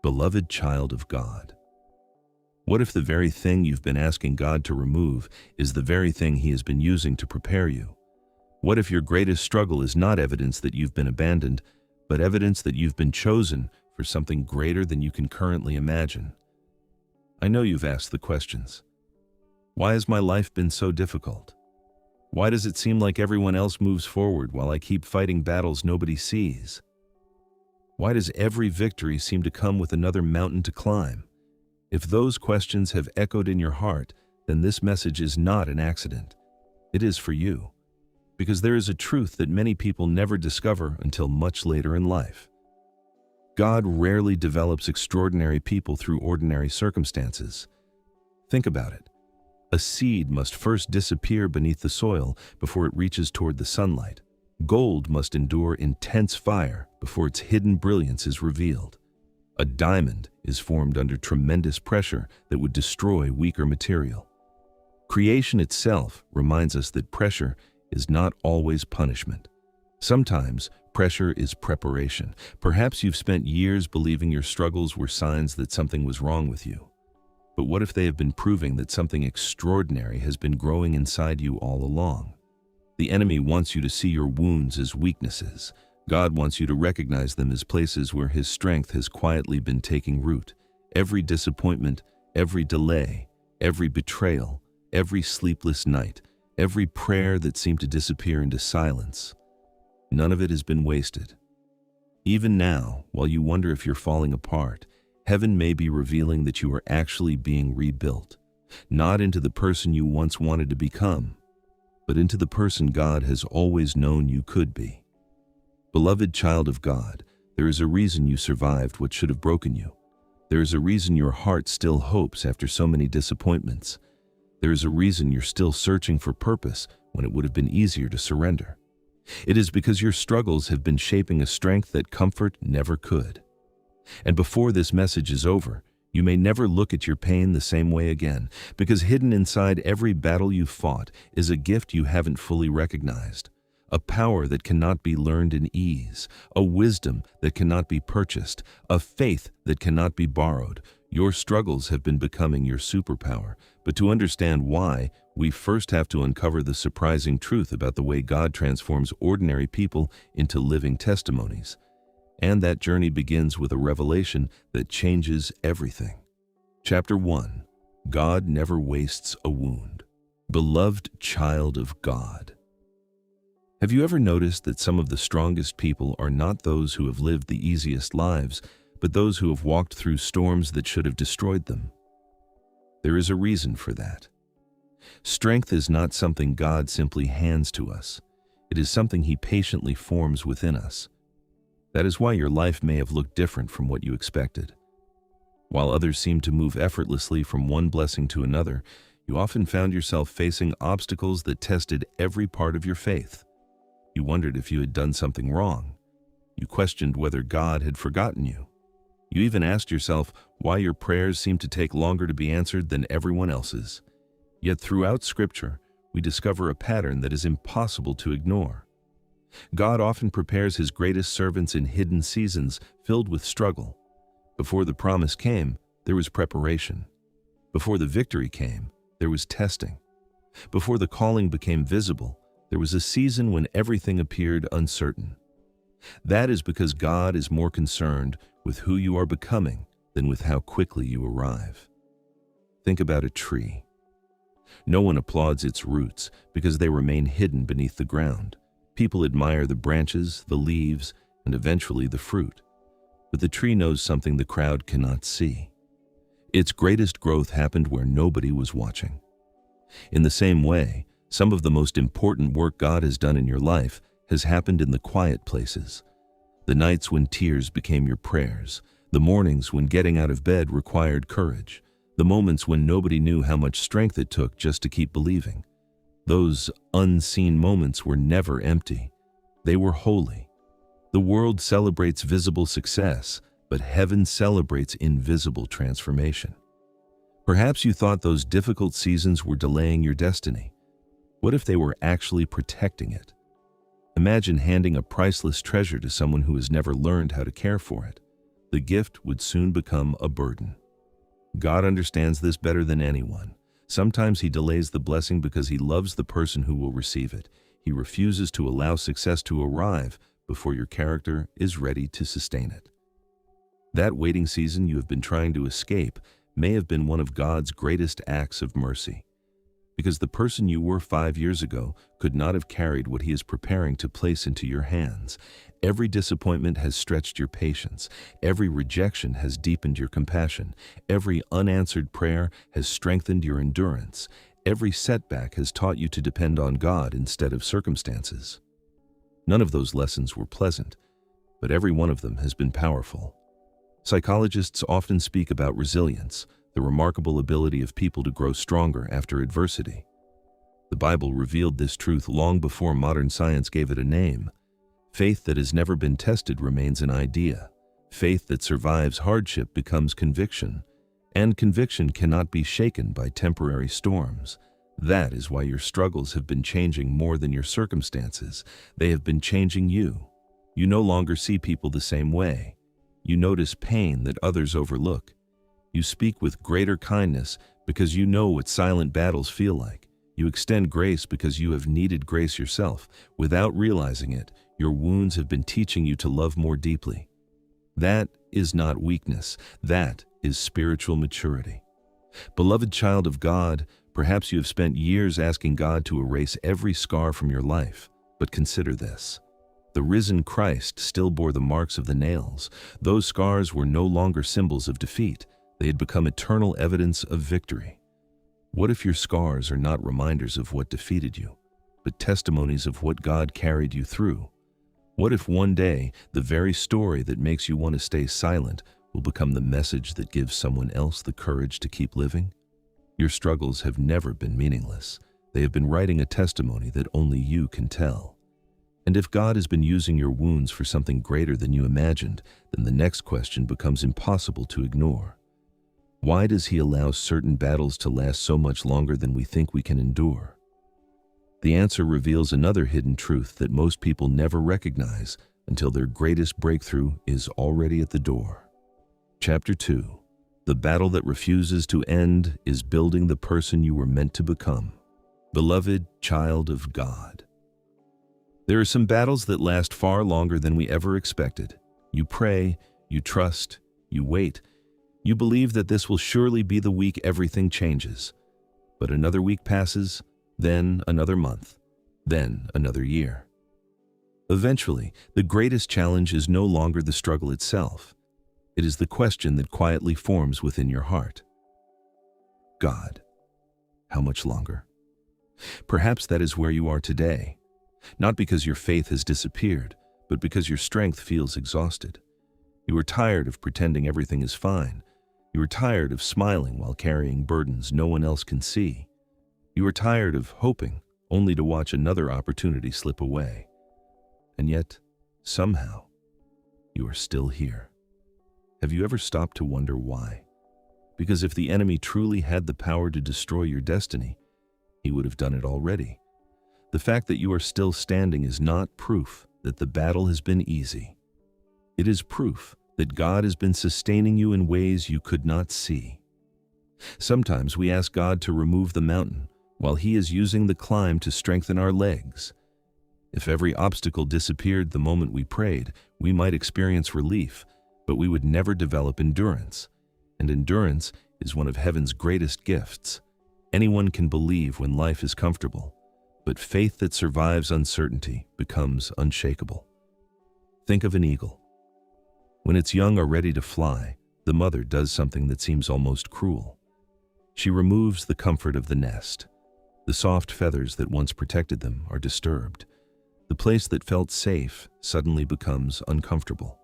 Beloved child of God. What if the very thing you've been asking God to remove is the very thing He has been using to prepare you? What if your greatest struggle is not evidence that you've been abandoned, but evidence that you've been chosen for something greater than you can currently imagine? I know you've asked the questions. Why has my life been so difficult? Why does it seem like everyone else moves forward while I keep fighting battles nobody sees? Why does every victory seem to come with another mountain to climb? If those questions have echoed in your heart, then this message is not an accident. It is for you. Because there is a truth that many people never discover until much later in life. God rarely develops extraordinary people through ordinary circumstances. Think about it. A seed must first disappear beneath the soil before it reaches toward the sunlight. Gold must endure intense fire before its hidden brilliance is revealed. A diamond is formed under tremendous pressure that would destroy weaker material. Creation itself reminds us that pressure is not always punishment. Sometimes pressure is preparation. Perhaps you've spent years believing your struggles were signs that something was wrong with you. But what if they have been proving that something extraordinary has been growing inside you all along? The enemy wants you to see your wounds as weaknesses. God wants you to recognize them as places where His strength has quietly been taking root. Every disappointment, every delay, every betrayal, every sleepless night, every prayer that seemed to disappear into silence, none of it has been wasted. Even now, while you wonder if you're falling apart, heaven may be revealing that you are actually being rebuilt, not into the person you once wanted to become, but into the person God has always known you could be. Beloved child of God, there is a reason you survived what should have broken you. There is a reason your heart still hopes after so many disappointments. There is a reason you're still searching for purpose when it would have been easier to surrender. It is because your struggles have been shaping a strength that comfort never could. And before this message is over, you may never look at your pain the same way again, because hidden inside every battle you've fought is a gift you haven't fully recognized, a power that cannot be learned in ease, a wisdom that cannot be purchased, a faith that cannot be borrowed. Your struggles have been becoming your superpower, but to understand why, we first have to uncover the surprising truth about the way God transforms ordinary people into living testimonies. And that journey begins with a revelation that changes everything. Chapter 1. God never wastes a wound. Beloved child of God. Have you ever noticed that some of the strongest people are not those who have lived the easiest lives, but those who have walked through storms that should have destroyed them? There is a reason for that. Strength is not something God simply hands to us. It is something He patiently forms within us. That is why your life may have looked different from what you expected. While others seemed to move effortlessly from one blessing to another, you often found yourself facing obstacles that tested every part of your faith. You wondered if you had done something wrong. You questioned whether God had forgotten you. You even asked yourself why your prayers seemed to take longer to be answered than everyone else's. Yet throughout Scripture, we discover a pattern that is impossible to ignore. God often prepares His greatest servants in hidden seasons filled with struggle. Before the promise came, there was preparation. Before the victory came, there was testing. Before the calling became visible, there was a season when everything appeared uncertain. That is because God is more concerned with who you are becoming than with how quickly you arrive. Think about a tree. No one applauds its roots because they remain hidden beneath the ground. People admire the branches, the leaves, and eventually the fruit. But the tree knows something the crowd cannot see. Its greatest growth happened where nobody was watching. In the same way, some of the most important work God has done in your life has happened in the quiet places. The nights when tears became your prayers, the mornings when getting out of bed required courage, the moments when nobody knew how much strength it took just to keep believing. Those unseen moments were never empty. They were holy. The world celebrates visible success, but heaven celebrates invisible transformation. Perhaps you thought those difficult seasons were delaying your destiny. What if they were actually protecting it? Imagine handing a priceless treasure to someone who has never learned how to care for it. the gift would soon become a burden. God understands this better than anyone. Sometimes he delays the blessing because he loves the person who will receive it. He refuses to allow success to arrive before your character is ready to sustain it. That waiting season you have been trying to escape may have been one of God's greatest acts of mercy, because the person you were 5 years ago could not have carried what he is preparing to place into your hands. Every disappointment has stretched your patience. Every rejection has deepened your compassion. Every unanswered prayer has strengthened your endurance. Every setback has taught you to depend on God instead of circumstances. None of those lessons were pleasant, but every one of them has been powerful. Psychologists often speak about resilience, the remarkable ability of people to grow stronger after adversity. The Bible revealed this truth long before modern science gave it a name. Faith that has never been tested remains an idea. Faith that survives hardship becomes conviction, and conviction cannot be shaken by temporary storms. That is why your struggles have been changing more than your circumstances. They have been changing you. You no longer see people the same way. You notice pain that others overlook. You speak with greater kindness because you know what silent battles feel like. You extend grace because you have needed grace yourself. Without realizing it, your wounds have been teaching you to love more deeply. That is not weakness. That is spiritual maturity. Beloved child of God, perhaps you have spent years asking God to erase every scar from your life, but consider this. The risen Christ still bore the marks of the nails. Those scars were no longer symbols of defeat. They had become eternal evidence of victory. What if your scars are not reminders of what defeated you, but testimonies of what God carried you through? What if one day the very story that makes you want to stay silent will become the message that gives someone else the courage to keep living? Your struggles have never been meaningless. They have been writing a testimony that only you can tell. And if God has been using your wounds for something greater than you imagined, then the next question becomes impossible to ignore. Why does he allow certain battles to last so much longer than we think we can endure? The answer reveals another hidden truth that most people never recognize until their greatest breakthrough is already at the door. Chapter 2. The battle that refuses to end is building the person you were meant to become. Beloved child of God. There are some battles that last far longer than we ever expected. You pray, you trust, you wait. You believe that this will surely be the week everything changes. But another week passes, then another month, then another year. Eventually, the greatest challenge is no longer the struggle itself. It is the question that quietly forms within your heart. God, how much longer? Perhaps that is where you are today. Not because your faith has disappeared, but because your strength feels exhausted. You are tired of pretending everything is fine. You are tired of smiling while carrying burdens no one else can see. You are tired of hoping only to watch another opportunity slip away. And yet, somehow, you are still here. Have you ever stopped to wonder why? Because if the enemy truly had the power to destroy your destiny, he would have done it already. The fact that you are still standing is not proof that the battle has been easy. It is proof that God has been sustaining you in ways you could not see. Sometimes we ask God to remove the mountain, while he is using the climb to strengthen our legs. If every obstacle disappeared the moment we prayed, we might experience relief, but we would never develop endurance. And endurance is one of heaven's greatest gifts. Anyone can believe when life is comfortable, but faith that survives uncertainty becomes unshakable. Think of an eagle. When its young are ready to fly, the mother does something that seems almost cruel. She removes the comfort of the nest. The soft feathers that once protected them are disturbed. The place that felt safe suddenly becomes uncomfortable.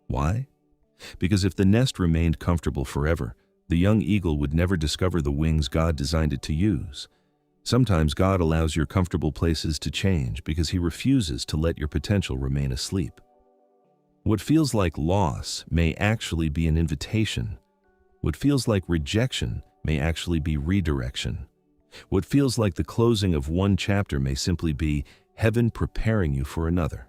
Why? Because if the nest remained comfortable forever, the young eagle would never discover the wings God designed it to use. Sometimes God allows your comfortable places to change because he refuses to let your potential remain asleep. What feels like loss may actually be an invitation. What feels like rejection may actually be redirection. What feels like the closing of one chapter may simply be heaven preparing you for another.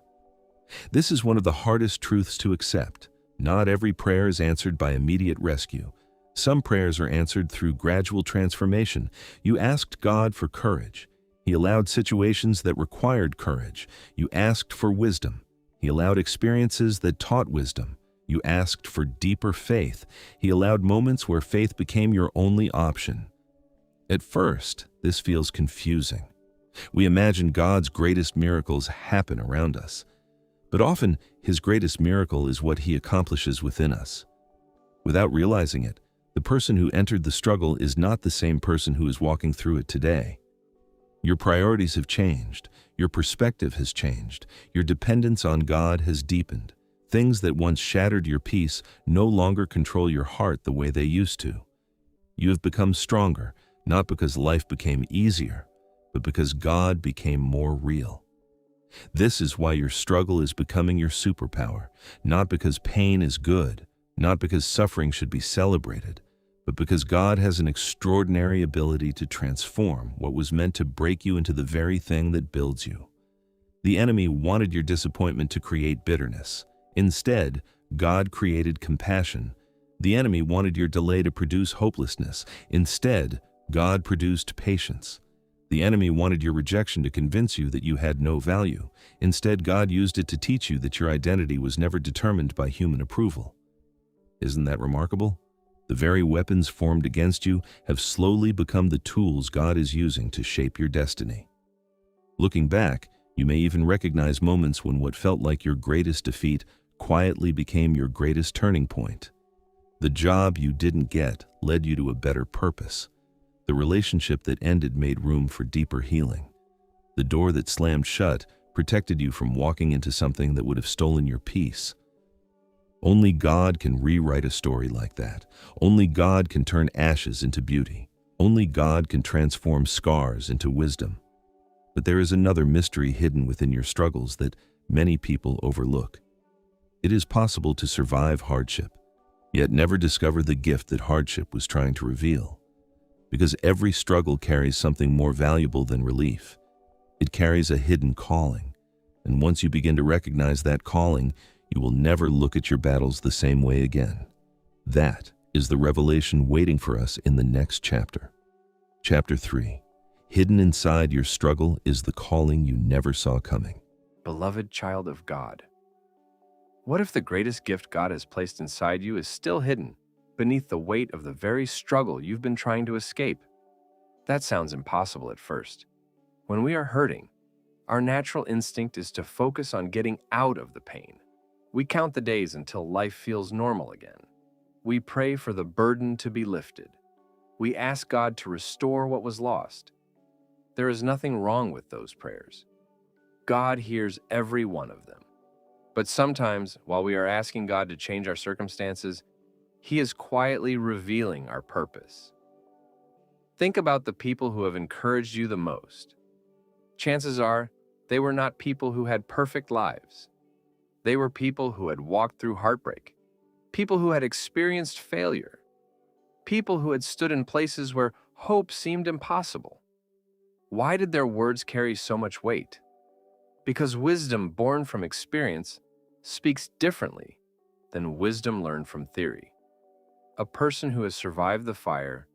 This is one of the hardest truths to accept. Not every prayer is answered by immediate rescue. Some prayers are answered through gradual transformation. You asked God for courage. He allowed situations that required courage. You asked for wisdom. He allowed experiences that taught wisdom. You asked for deeper faith. He allowed moments where faith became your only option. At first, this feels confusing. We imagine God's greatest miracles happen around us. But often, His greatest miracle is what He accomplishes within us. Without realizing it, the person who entered the struggle is not the same person who is walking through it today. Your priorities have changed. Your perspective has changed. Your dependence on God has deepened. Things that once shattered your peace no longer control your heart the way they used to. You have become stronger, not because life became easier, but because God became more real. This is why your struggle is becoming your superpower, not because pain is good, not because suffering should be celebrated, but because God has an extraordinary ability to transform what was meant to break you into the very thing that builds you. The enemy wanted your disappointment to create bitterness. Instead, God created compassion. The enemy wanted your delay to produce hopelessness. Instead, God produced patience. The enemy wanted your rejection to convince you that you had no value. Instead, God used it to teach you that your identity was never determined by human approval. Isn't that remarkable? The very weapons formed against you have slowly become the tools God is using to shape your destiny. Looking back, you may even recognize moments when what felt like your greatest defeat quietly became your greatest turning point. The job you didn't get led you to a better purpose. The relationship that ended made room for deeper healing. The door that slammed shut protected you from walking into something that would have stolen your peace. Only God can rewrite a story like that. Only God can turn ashes into beauty. Only God can transform scars into wisdom. But there is another mystery hidden within your struggles that many people overlook. It is possible to survive hardship, yet never discover the gift that hardship was trying to reveal. Because every struggle carries something more valuable than relief. It carries a hidden calling, and once you begin to recognize that calling, you will never look at your battles the same way again. That is the revelation waiting for us in the next chapter. Chapter 3. Hidden inside your struggle is the calling you never saw coming. Beloved child of God, what if the greatest gift God has placed inside you is still hidden beneath the weight of the very struggle you've been trying to escape? That sounds impossible at first. When we are hurting, our natural instinct is to focus on getting out of the pain. We count the days until life feels normal again. We pray for the burden to be lifted. We ask God to restore what was lost. There is nothing wrong with those prayers. God hears every one of them. But sometimes, while we are asking God to change our circumstances, He is quietly revealing our purpose. Think about the people who have encouraged you the most. Chances are, they were not people who had perfect lives. They were people who had walked through heartbreak, people who had experienced failure, people who had stood in places where hope seemed impossible. Why did their words carry so much weight? Because wisdom born from experience speaks differently than wisdom learned from theory. A person who has survived the fire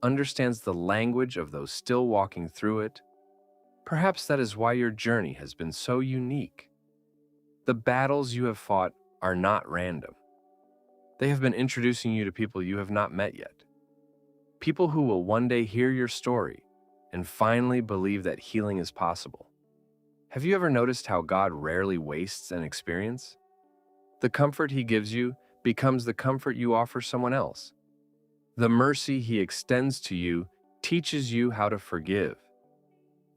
understands the language of those still walking through it. Perhaps that is why your journey has been so unique. The battles you have fought are not random. They have been introducing you to people you have not met yet. People who will one day hear your story and finally believe that healing is possible. Have you ever noticed how God rarely wastes an experience? The comfort He gives you becomes the comfort you offer someone else. The mercy He extends to you teaches you how to forgive.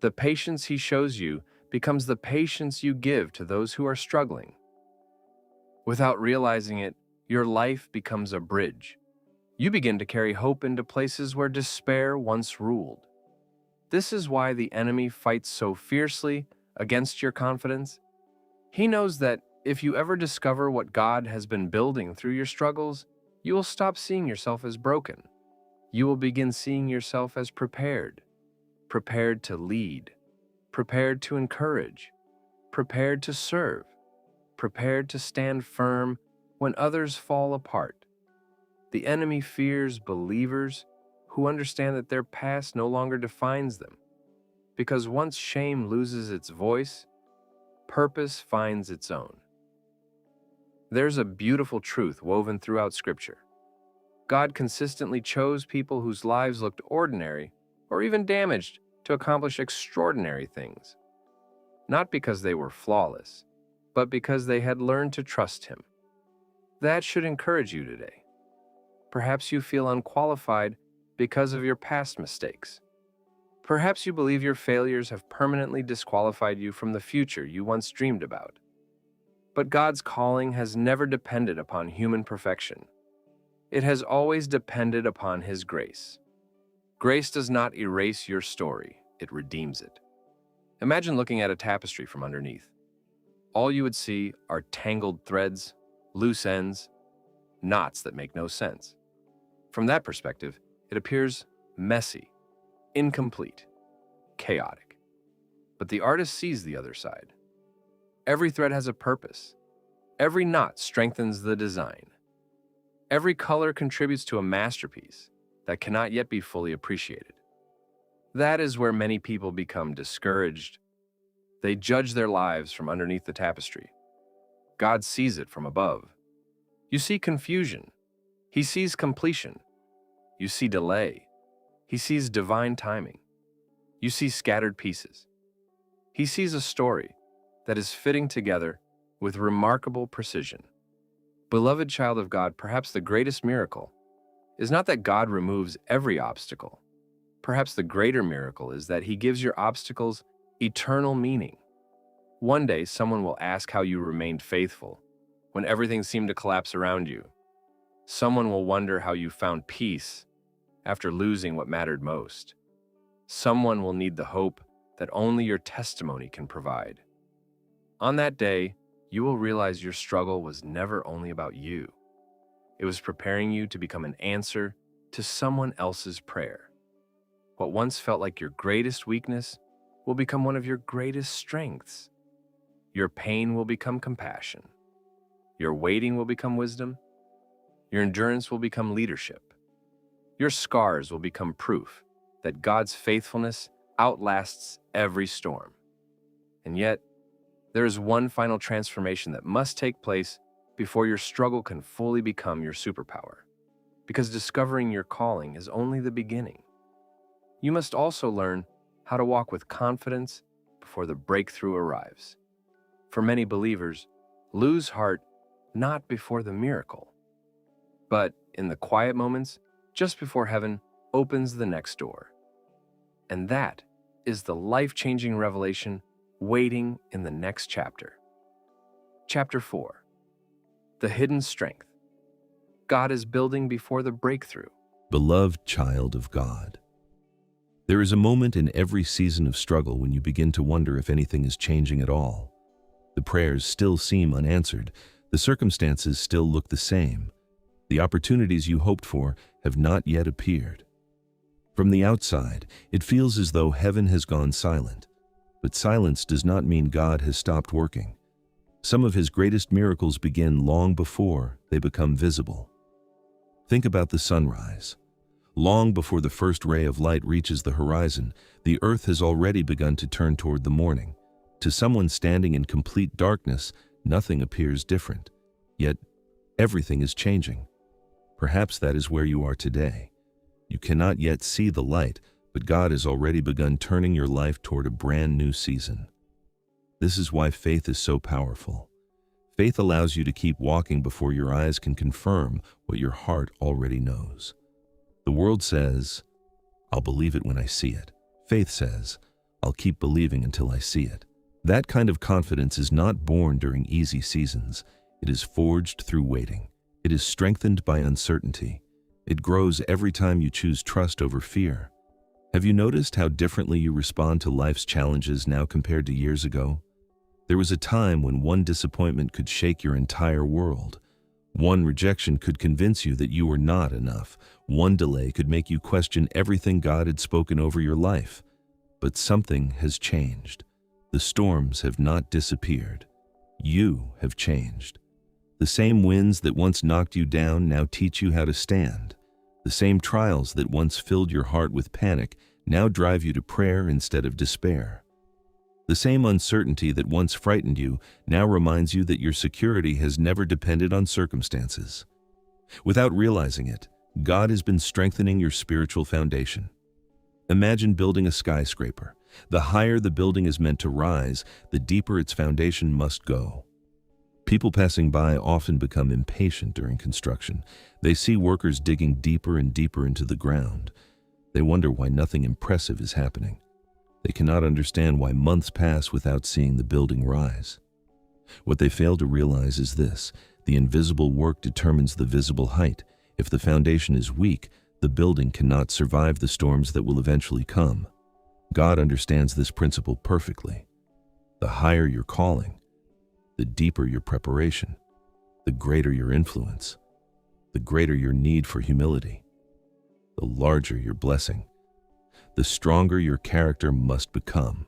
The patience He shows you becomes the patience you give to those who are struggling. Without realizing it, your life becomes a bridge. You begin to carry hope into places where despair once ruled. This is why the enemy fights so fiercely against your confidence. He knows that if you ever discover what God has been building through your struggles, you will stop seeing yourself as broken. You will begin seeing yourself as prepared to lead, prepared to encourage, prepared to serve, prepared to stand firm when others fall apart. The enemy fears believers who understand that their past no longer defines them, because once shame loses its voice, purpose finds its own. There's a beautiful truth woven throughout Scripture. God consistently chose people whose lives looked ordinary or even damaged to accomplish extraordinary things, not because they were flawless, but because they had learned to trust Him. That should encourage you today. Perhaps you feel unqualified because of your past mistakes. Perhaps you believe your failures have permanently disqualified you from the future you once dreamed about. But God's calling has never depended upon human perfection. It has always depended upon His grace. Grace does not erase your story, it redeems it. Imagine looking at a tapestry from underneath. All you would see are tangled threads, loose ends, knots that make no sense. From that perspective, it appears messy, incomplete, chaotic. But the artist sees the other side. Every thread has a purpose. Every knot strengthens the design. Every color contributes to a masterpiece that cannot yet be fully appreciated. That is where many people become discouraged. They judge their lives from underneath the tapestry. God sees it from above. You see confusion. He sees completion. You see delay. He sees divine timing. You see scattered pieces. He sees a story that is fitting together with remarkable precision. Beloved child of God, perhaps the greatest miracle is not that God removes every obstacle. Perhaps the greater miracle is that He gives your obstacles eternal meaning. One day, someone will ask how you remained faithful when everything seemed to collapse around you. Someone will wonder how you found peace after losing what mattered most. Someone will need the hope that only your testimony can provide. On that day, you will realize your struggle was never only about you. It was preparing you to become an answer to someone else's prayer. What once felt like your greatest weakness will become one of your greatest strengths. Your pain will become compassion. Your waiting will become wisdom. Your endurance will become leadership. Your scars will become proof that God's faithfulness outlasts every storm. And yet, there is one final transformation that must take place before your struggle can fully become your superpower, because discovering your calling is only the beginning. You must also learn how to walk with confidence before the breakthrough arrives. For many believers, lose heart not before the miracle, but in the quiet moments just before heaven opens the next door. And that is the life-changing revelation waiting in the next chapter. Chapter 4. The hidden strength. God is building before the breakthrough. Beloved child of God, there is a moment in every season of struggle when you begin to wonder if anything is changing at all. The prayers still seem unanswered. The circumstances still look the same. The opportunities you hoped for have not yet appeared. From the outside, it feels as though heaven has gone silent. But silence does not mean God has stopped working. Some of His greatest miracles begin long before they become visible. Think about the sunrise. Long before the first ray of light reaches the horizon, the earth has already begun to turn toward the morning. To someone standing in complete darkness, nothing appears different. Yet, everything is changing. Perhaps that is where you are today. You cannot yet see the light, but God has already begun turning your life toward a brand new season. This is why faith is so powerful. Faith allows you to keep walking before your eyes can confirm what your heart already knows. The world says, "I'll believe it when I see it." Faith says, "I'll keep believing until I see it." That kind of confidence is not born during easy seasons. It is forged through waiting. It is strengthened by uncertainty. It grows every time you choose trust over fear. Have you noticed how differently you respond to life's challenges now compared to years ago? There was a time when one disappointment could shake your entire world. One rejection could convince you that you were not enough. One delay could make you question everything God had spoken over your life. But something has changed. The storms have not disappeared. You have changed. The same winds that once knocked you down now teach you how to stand. The same trials that once filled your heart with panic now drive you to prayer instead of despair. The same uncertainty that once frightened you now reminds you that your security has never depended on circumstances. Without realizing it, God has been strengthening your spiritual foundation. Imagine building a skyscraper. The higher the building is meant to rise, the deeper its foundation must go. People passing by often become impatient during construction. They see workers digging deeper and deeper into the ground. They wonder why nothing impressive is happening. They cannot understand why months pass without seeing the building rise. What they fail to realize is this: the invisible work determines the visible height. If the foundation is weak, the building cannot survive the storms that will eventually come. God understands this principle perfectly. The higher your calling, the deeper your preparation, the greater your influence, the greater your need for humility, the larger your blessing, the stronger your character must become.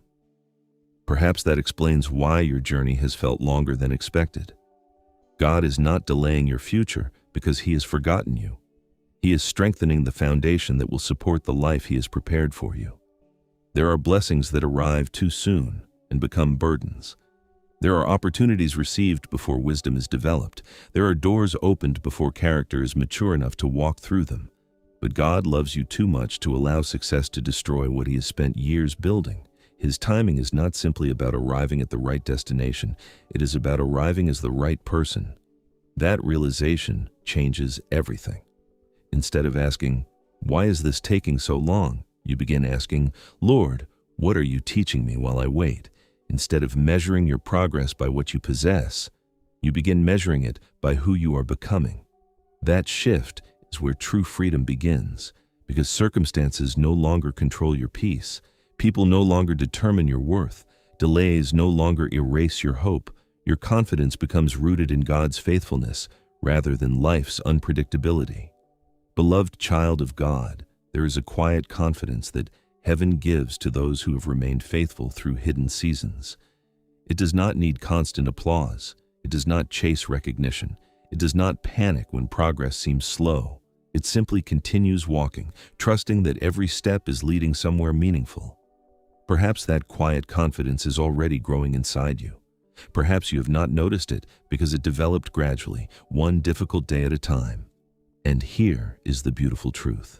Perhaps that explains why your journey has felt longer than expected. God is not delaying your future because He has forgotten you. He is strengthening the foundation that will support the life He has prepared for you. There are blessings that arrive too soon and become burdens. There are opportunities received before wisdom is developed. There are doors opened before character is mature enough to walk through them. But God loves you too much to allow success to destroy what He has spent years building. His timing is not simply about arriving at the right destination. It is about arriving as the right person. That realization changes everything. Instead of asking, "Why is this taking so long?" you begin asking, "Lord, what are you teaching me while I wait?" Instead of measuring your progress by what you possess, you begin measuring it by who you are becoming. That shift is where true freedom begins, because circumstances no longer control your peace. People no longer determine your worth. Delays no longer erase your hope. Your confidence becomes rooted in God's faithfulness rather than life's unpredictability. Beloved child of God, there is a quiet confidence that heaven gives to those who have remained faithful through hidden seasons. It does not need constant applause. It does not chase recognition. It does not panic when progress seems slow. It simply continues walking, trusting that every step is leading somewhere meaningful. Perhaps that quiet confidence is already growing inside you. Perhaps you have not noticed it because it developed gradually, one difficult day at a time. And here is the beautiful truth.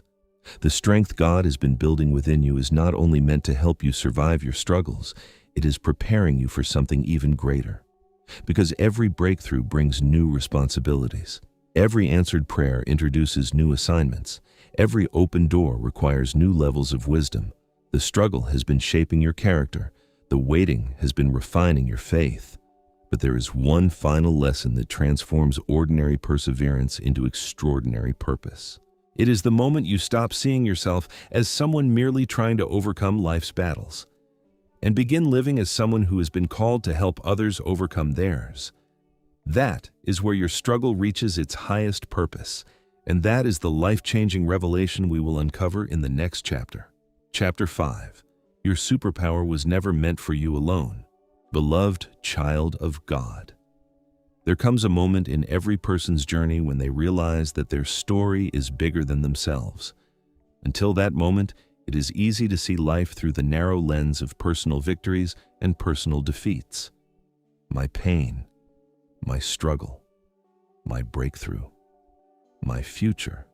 The strength God has been building within you is not only meant to help you survive your struggles, it is preparing you for something even greater. Because every breakthrough brings new responsibilities. Every answered prayer introduces new assignments. Every open door requires new levels of wisdom. The struggle has been shaping your character. The waiting has been refining your faith. But there is one final lesson that transforms ordinary perseverance into extraordinary purpose. It is the moment you stop seeing yourself as someone merely trying to overcome life's battles and begin living as someone who has been called to help others overcome theirs. That is where your struggle reaches its highest purpose, and that is the life-changing revelation we will uncover in the next chapter. Chapter 5. Your superpower was never meant for you alone. Beloved child of God. There comes a moment in every person's journey when they realize that their story is bigger than themselves. Until that moment, it is easy to see life through the narrow lens of personal victories and personal defeats. My pain, my struggle, my breakthrough, my future.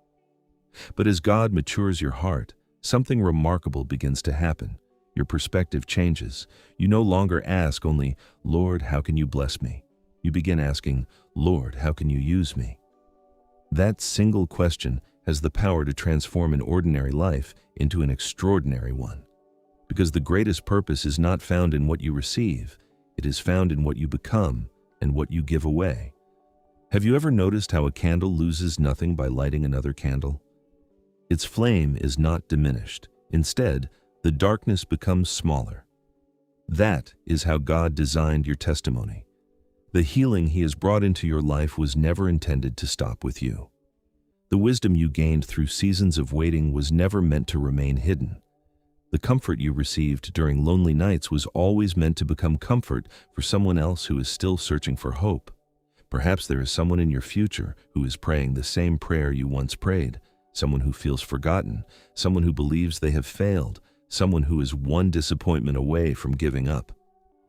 But as God matures your heart, something remarkable begins to happen. Your perspective changes. You no longer ask only, "Lord, how can you bless me?" You begin asking, "Lord, how can you use me?" That single question has the power to transform an ordinary life into an extraordinary one. Because the greatest purpose is not found in what you receive, it is found in what you become and what you give away. Have you ever noticed how a candle loses nothing by lighting another candle? Its flame is not diminished. Instead, the darkness becomes smaller. That is how God designed your testimony. The healing He has brought into your life was never intended to stop with you. The wisdom you gained through seasons of waiting was never meant to remain hidden. The comfort you received during lonely nights was always meant to become comfort for someone else who is still searching for hope. Perhaps there is someone in your future who is praying the same prayer you once prayed, someone who feels forgotten, someone who believes they have failed, someone who is one disappointment away from giving up.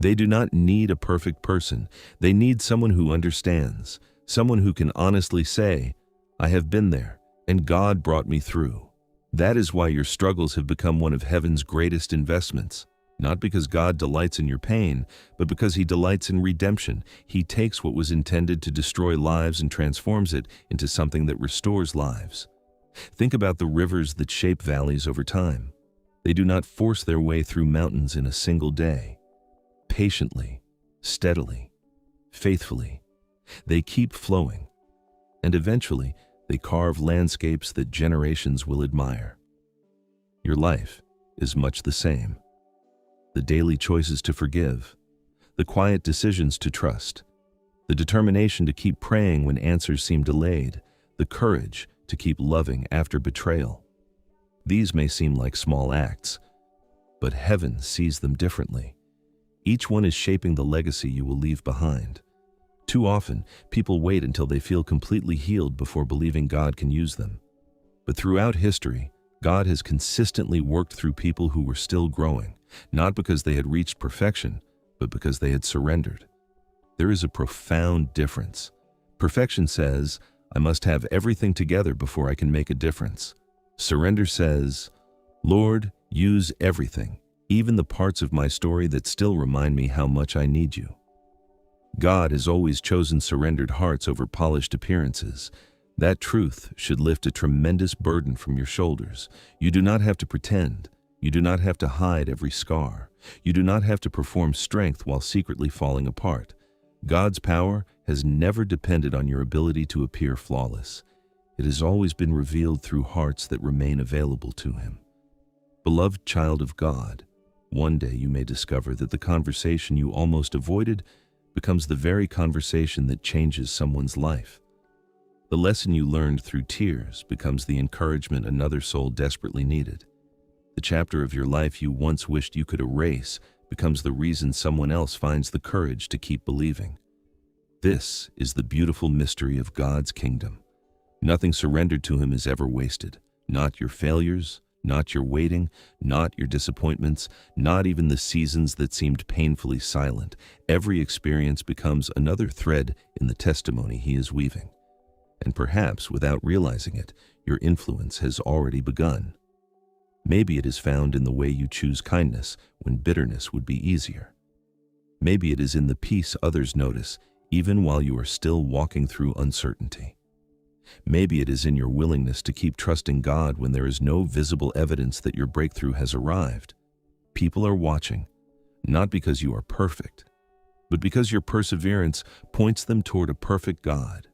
They do not need a perfect person. They need someone who understands, someone who can honestly say, "I have been there, and God brought me through." That is why your struggles have become one of heaven's greatest investments. Not because God delights in your pain, but because He delights in redemption. He takes what was intended to destroy lives and transforms it into something that restores lives. Think about the rivers that shape valleys over time. They do not force their way through mountains in a single day. Patiently, steadily, faithfully, they keep flowing, and eventually they carve landscapes that generations will admire. Your life is much the same. The daily choices to forgive, the quiet decisions to trust, the determination to keep praying when answers seem delayed, the courage to keep loving after betrayal. These may seem like small acts, but heaven sees them differently. Each one is shaping the legacy you will leave behind. Too often, people wait until they feel completely healed before believing God can use them. But throughout history, God has consistently worked through people who were still growing, not because they had reached perfection, but because they had surrendered. There is a profound difference. Perfection says, "I must have everything together before I can make a difference." Surrender says, "Lord, use everything, even the parts of my story that still remind me how much I need you." God has always chosen surrendered hearts over polished appearances. That truth should lift a tremendous burden from your shoulders. You do not have to pretend. You do not have to hide every scar. You do not have to perform strength while secretly falling apart. God's power has never depended on your ability to appear flawless. It has always been revealed through hearts that remain available to Him. Beloved child of God, one day you may discover that the conversation you almost avoided becomes the very conversation that changes someone's life. The lesson you learned through tears becomes the encouragement another soul desperately needed. The chapter of your life you once wished you could erase becomes the reason someone else finds the courage to keep believing. This is the beautiful mystery of God's kingdom. Nothing surrendered to Him is ever wasted. Not your failures, not your waiting, not your disappointments, not even the seasons that seemed painfully silent. Every experience becomes another thread in the testimony He is weaving. And perhaps, without realizing it, your influence has already begun. Maybe it is found in the way you choose kindness when bitterness would be easier. Maybe it is in the peace others notice, even while you are still walking through uncertainty. Maybe it is in your willingness to keep trusting God when there is no visible evidence that your breakthrough has arrived. People are watching, not because you are perfect, but because your perseverance points them toward a perfect God.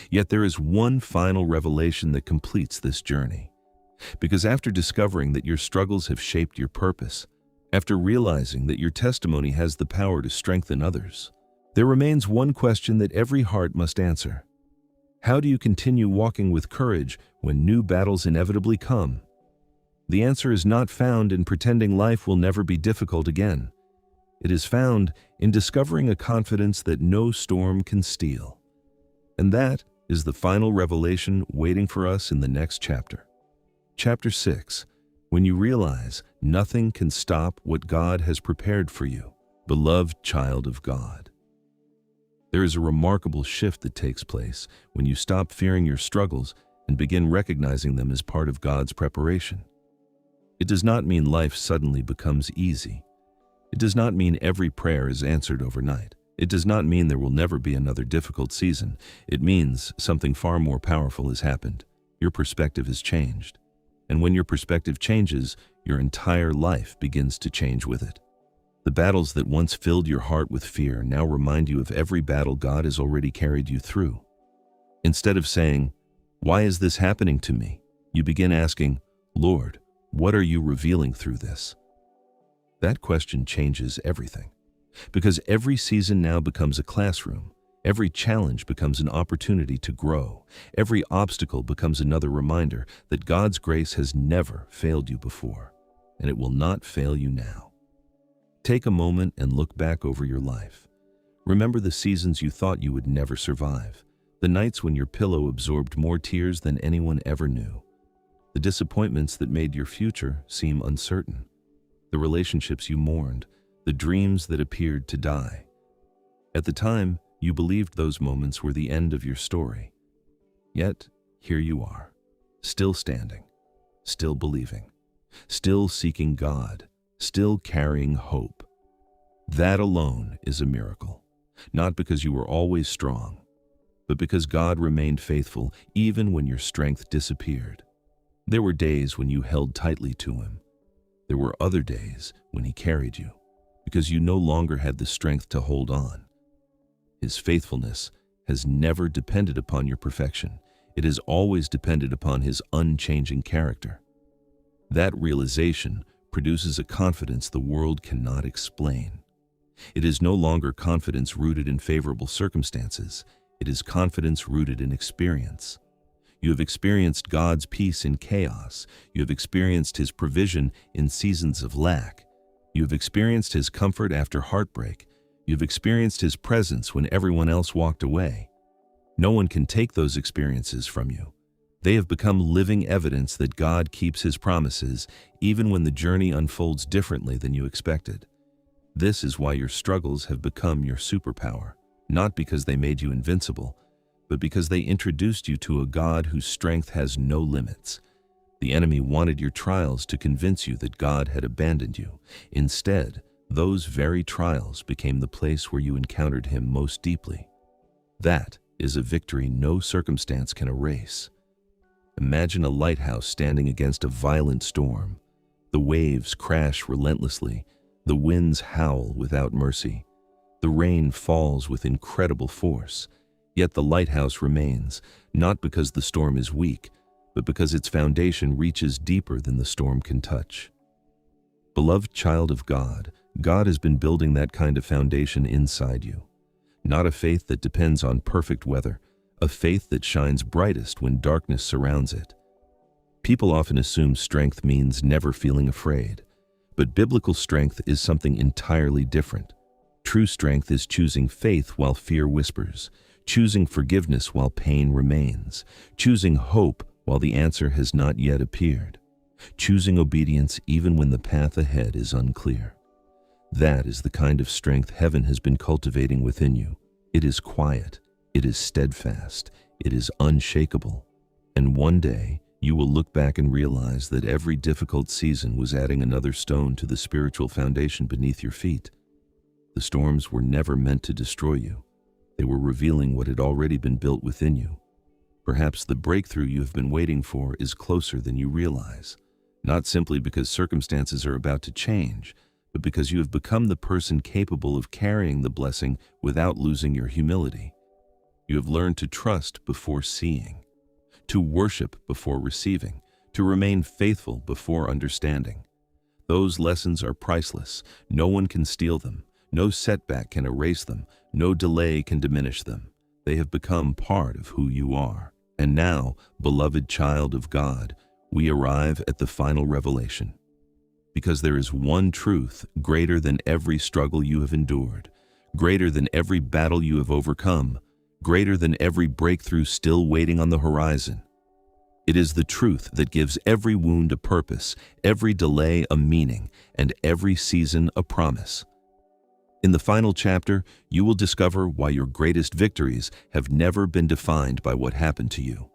Yet there is one final revelation that completes this journey. Because after discovering that your struggles have shaped your purpose, after realizing that your testimony has the power to strengthen others, there remains one question that every heart must answer. How do you continue walking with courage when new battles inevitably come? The answer is not found in pretending life will never be difficult again. It is found in discovering a confidence that no storm can steal. And that is the final revelation waiting for us in the next chapter. Chapter 6, when you realize nothing can stop what God has prepared for you, beloved child of God. There is a remarkable shift that takes place when you stop fearing your struggles and begin recognizing them as part of God's preparation. It does not mean life suddenly becomes easy. It does not mean every prayer is answered overnight. It does not mean there will never be another difficult season. It means something far more powerful has happened. Your perspective has changed. And when your perspective changes, your entire life begins to change with it. The battles that once filled your heart with fear now remind you of every battle God has already carried you through. Instead of saying, "Why is this happening to me?" you begin asking, "Lord, what are you revealing through this?" That question changes everything. Because every season now becomes a classroom. Every challenge becomes an opportunity to grow. Every obstacle becomes another reminder that God's grace has never failed you before, and it will not fail you now. Take a moment and look back over your life. Remember the seasons you thought you would never survive, the nights when your pillow absorbed more tears than anyone ever knew, the disappointments that made your future seem uncertain, the relationships you mourned, the dreams that appeared to die. At the time, you believed those moments were the end of your story. Yet, here you are, still standing, still believing, still seeking God, still carrying hope. That alone is a miracle, not because you were always strong, but because God remained faithful even when your strength disappeared. There were days when you held tightly to Him. There were other days when He carried you, because you no longer had the strength to hold on. His faithfulness has never depended upon your perfection. It has always depended upon His unchanging character. That realization produces a confidence the world cannot explain. It is no longer confidence rooted in favorable circumstances. It is confidence rooted in experience. You have experienced God's peace in chaos. You have experienced His provision in seasons of lack. You have experienced His comfort after heartbreak. You have experienced His presence when everyone else walked away. No one can take those experiences from you. They have become living evidence that God keeps His promises even when the journey unfolds differently than you expected. This is why your struggles have become your superpower, not because they made you invincible, but because they introduced you to a God whose strength has no limits. The enemy wanted your trials to convince you that God had abandoned you. Instead, those very trials became the place where you encountered Him most deeply. That is a victory no circumstance can erase. Imagine a lighthouse standing against a violent storm. The waves crash relentlessly. The winds howl without mercy. The rain falls with incredible force. Yet the lighthouse remains, not because the storm is weak, but because its foundation reaches deeper than the storm can touch. Beloved child of God, God has been building that kind of foundation inside you. Not a faith that depends on perfect weather, a faith that shines brightest when darkness surrounds it. People often assume strength means never feeling afraid, but biblical strength is something entirely different. True strength is choosing faith while fear whispers, choosing forgiveness while pain remains, choosing hope while the answer has not yet appeared, choosing obedience even when the path ahead is unclear. That is the kind of strength heaven has been cultivating within you. It is quiet, it is steadfast, it is unshakable. And one day, you will look back and realize that every difficult season was adding another stone to the spiritual foundation beneath your feet. The storms were never meant to destroy you. They were revealing what had already been built within you. Perhaps the breakthrough you have been waiting for is closer than you realize, not simply because circumstances are about to change, but because you have become the person capable of carrying the blessing without losing your humility. You have learned to trust before seeing, to worship before receiving, to remain faithful before understanding. Those lessons are priceless. No one can steal them. No setback can erase them. No delay can diminish them. They have become part of who you are. And now, beloved child of God, we arrive at the final revelation. Because there is one truth greater than every struggle you have endured, greater than every battle you have overcome, greater than every breakthrough still waiting on the horizon. It is the truth that gives every wound a purpose, every delay a meaning, and every season a promise. In the final chapter, you will discover why your greatest victories have never been defined by what happened to you,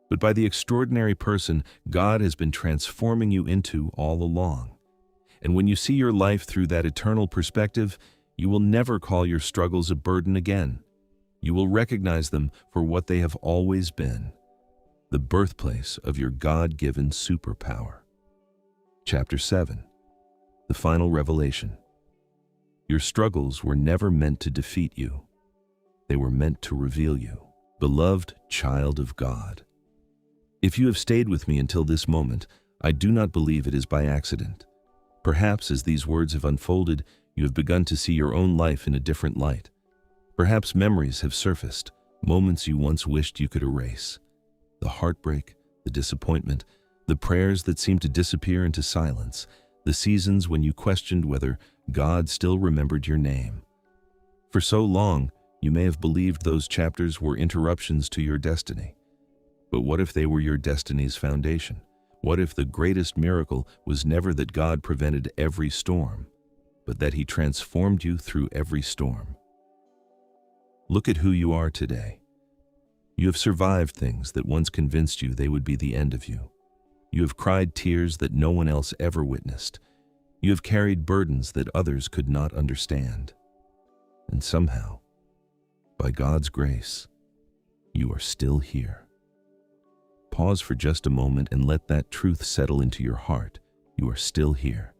but by the extraordinary person God has been transforming you into all along. And when you see your life through that eternal perspective, you will never call your struggles a burden again. You will recognize them for what they have always been, the birthplace of your God-given superpower. Chapter 7. The Final Revelation. Your struggles were never meant to defeat you. They were meant to reveal you. Beloved child of God, if you have stayed with me until this moment, I do not believe it is by accident. Perhaps as these words have unfolded, you have begun to see your own life in a different light. Perhaps memories have surfaced, moments you once wished you could erase. The heartbreak, the disappointment, the prayers that seemed to disappear into silence, the seasons when you questioned whether God still remembered your name. For so long, you may have believed those chapters were interruptions to your destiny. But what if they were your destiny's foundation? What if the greatest miracle was never that God prevented every storm, but that He transformed you through every storm? Look at who you are today. You have survived things that once convinced you they would be the end of you. You have cried tears that no one else ever witnessed. You have carried burdens that others could not understand. And somehow, by God's grace, you are still here. Pause for just a moment and let that truth settle into your heart. You are still here.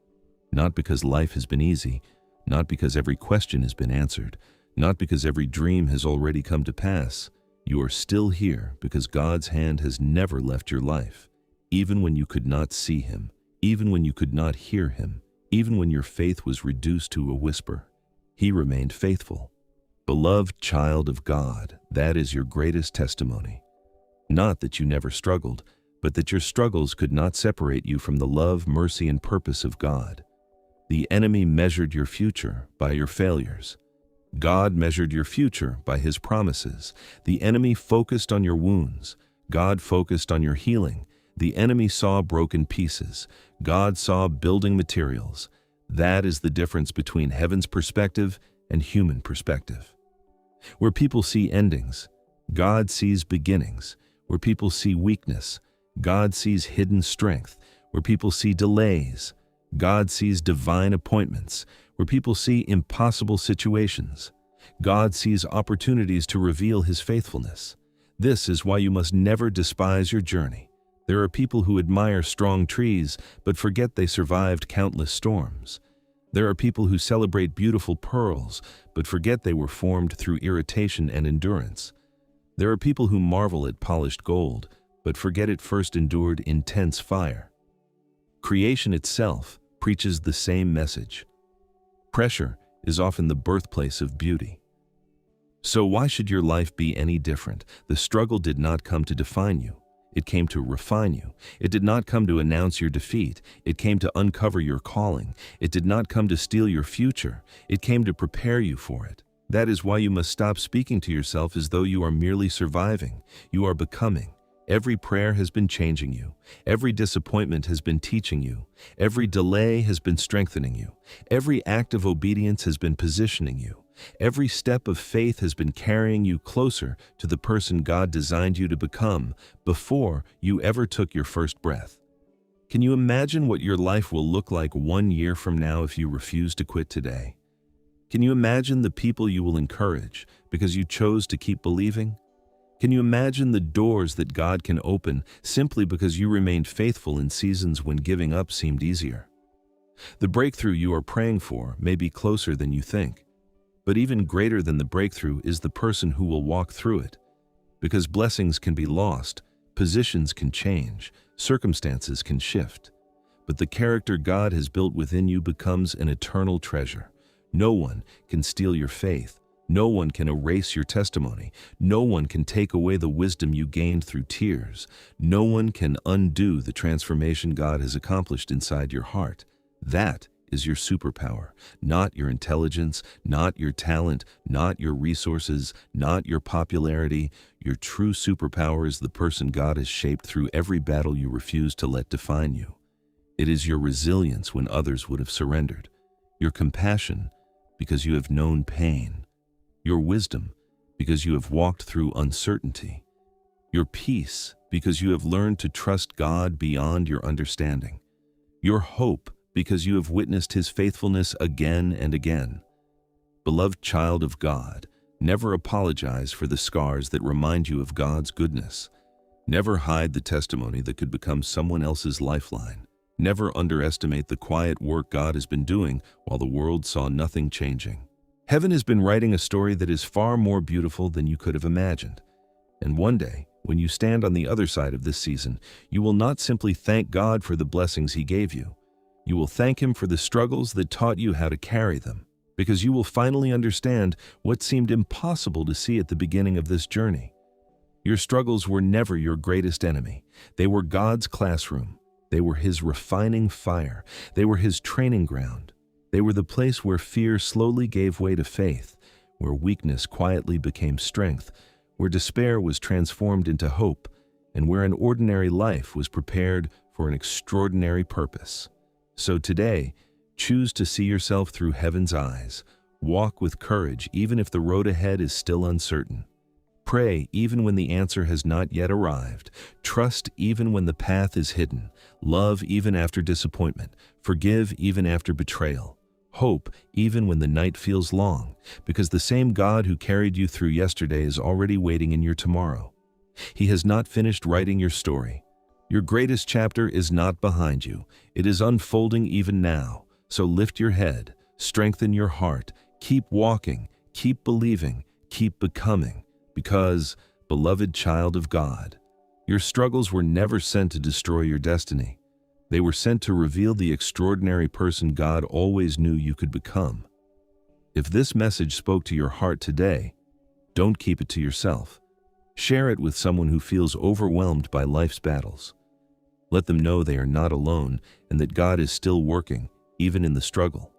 Not because life has been easy, not because every question has been answered, not because every dream has already come to pass. You are still here because God's hand has never left your life. Even when you could not see Him, even when you could not hear Him, even when your faith was reduced to a whisper, He remained faithful. Beloved child of God, that is your greatest testimony. Not that you never struggled, but that your struggles could not separate you from the love, mercy, and purpose of God. The enemy measured your future by your failures. God measured your future by His promises. The enemy focused on your wounds. God focused on your healing. The enemy saw broken pieces. God saw building materials. That is the difference between heaven's perspective and human perspective. Where people see endings, God sees beginnings. Where people see weakness, God sees hidden strength. Where people see delays, God sees divine appointments. Where people see impossible situations, God sees opportunities to reveal His faithfulness. This is why you must never despise your journey. There are people who admire strong trees, but forget they survived countless storms. There are people who celebrate beautiful pearls, but forget they were formed through irritation and endurance. There are people who marvel at polished gold, but forget it first endured intense fire. Creation itself preaches the same message. Pressure is often the birthplace of beauty. So why should your life be any different? The struggle did not come to define you. It came to refine you. It did not come to announce your defeat. It came to uncover your calling. It did not come to steal your future. It came to prepare you for it. That is why you must stop speaking to yourself as though you are merely surviving. You are becoming. Every prayer has been changing you. Every disappointment has been teaching you. Every delay has been strengthening you. Every act of obedience has been positioning you. Every step of faith has been carrying you closer to the person God designed you to become before you ever took your first breath. Can you imagine what your life will look like 1 year from now if you refuse to quit today? Can you imagine the people you will encourage because you chose to keep believing? Can you imagine the doors that God can open simply because you remained faithful in seasons when giving up seemed easier? The breakthrough you are praying for may be closer than you think, but even greater than the breakthrough is the person who will walk through it. Because blessings can be lost, positions can change, circumstances can shift, but the character God has built within you becomes an eternal treasure. No one can steal your faith. No one can erase your testimony. No one can take away the wisdom you gained through tears. No one can undo the transformation God has accomplished inside your heart. That is your superpower, not your intelligence, not your talent, not your resources, not your popularity. Your true superpower is the person God has shaped through every battle you refuse to let define you. It is your resilience when others would have surrendered, your compassion because you have known pain, your wisdom because you have walked through uncertainty, your peace because you have learned to trust God beyond your understanding, your hope because you have witnessed His faithfulness again and again. Beloved child of God, never apologize for the scars that remind you of God's goodness. Never hide the testimony that could become someone else's lifeline. Never underestimate the quiet work God has been doing while the world saw nothing changing. Heaven has been writing a story that is far more beautiful than you could have imagined. And one day, when you stand on the other side of this season, you will not simply thank God for the blessings He gave you. You will thank Him for the struggles that taught you how to carry them, because you will finally understand what seemed impossible to see at the beginning of this journey. Your struggles were never your greatest enemy. They were God's classroom. They were His refining fire. They were His training ground. They were the place where fear slowly gave way to faith, where weakness quietly became strength, where despair was transformed into hope, and where an ordinary life was prepared for an extraordinary purpose. So today, choose to see yourself through heaven's eyes. Walk with courage even if the road ahead is still uncertain. Pray even when the answer has not yet arrived. Trust even when the path is hidden. Love even after disappointment. Forgive even after betrayal. Hope even when the night feels long, because the same God who carried you through yesterday is already waiting in your tomorrow. He has not finished writing your story. Your greatest chapter is not behind you. It is unfolding even now. So lift your head, strengthen your heart, keep walking, keep believing, keep becoming. Because, beloved child of God, your struggles were never sent to destroy your destiny. They were sent to reveal the extraordinary person God always knew you could become. If this message spoke to your heart today, don't keep it to yourself. Share it with someone who feels overwhelmed by life's battles. Let them know they are not alone and that God is still working, even in the struggle.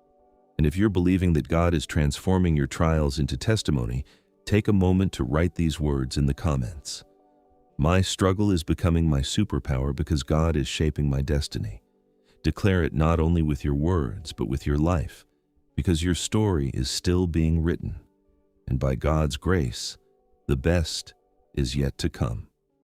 And if you're believing that God is transforming your trials into testimony, take a moment to write these words in the comments. My struggle is becoming my superpower because God is shaping my destiny. Declare it not only with your words, but with your life, because your story is still being written. And by God's grace, the best is yet to come.